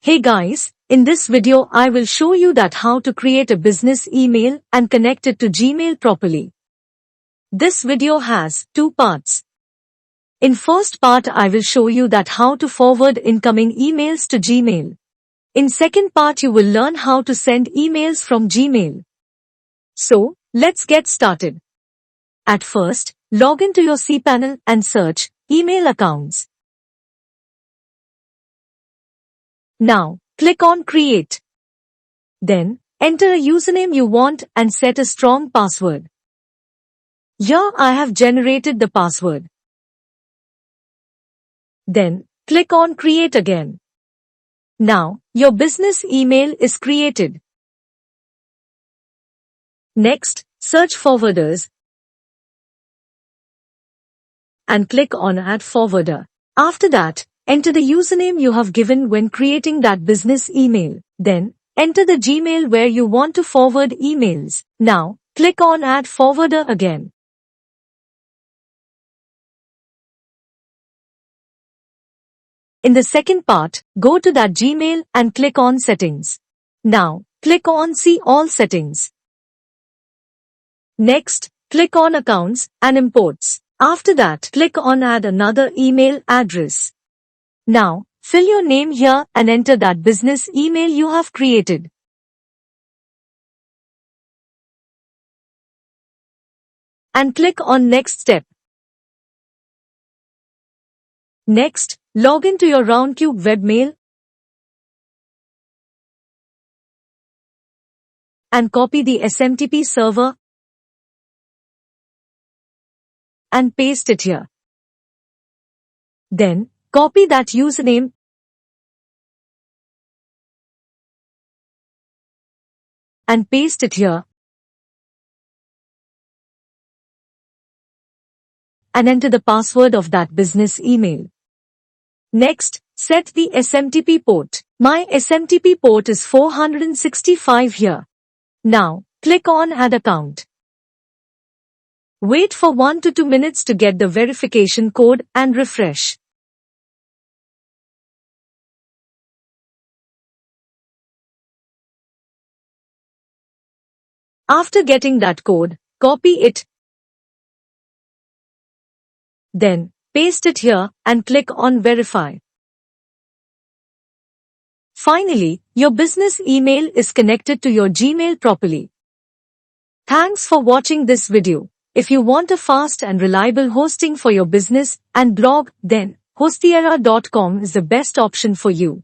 Hey guys, in this video I will show you that how to create a business email and connect it to Gmail properly. This video has two parts. In first part I will show you that how to forward incoming emails to Gmail. In second part you will learn how to send emails from Gmail. So, let's get started. At first, log into your cPanel and search email accounts. Now, click on Create. Then, enter a username you want and set a strong password. Here I have generated the password. Then, click on Create again. Now, your business email is created. Next, search forwarders and click on Add Forwarder. After that, enter the username you have given when creating that business email. Then, enter the Gmail where you want to forward emails. Now, click on Add Forwarder again. In the second part, go to that Gmail and click on Settings. Now, click on See All Settings. Next, click on Accounts and Imports. After that, click on Add another email address. Now, fill your name here and enter that business email you have created. And click on Next Step. Next, log into your Roundcube webmail and copy the SMTP server and paste it here. Then, copy that username and paste it here and enter the password of that business email. Next, set the SMTP port. My SMTP port is 465 here. Now, click on Add Account. Wait for 1 to 2 minutes to get the verification code and refresh. After getting that code, copy it. Then, paste it here and click on Verify. Finally, your business email is connected to your Gmail properly. Thanks for watching this video. If you want a fast and reliable hosting for your business and blog, then Hostiera.com is the best option for you.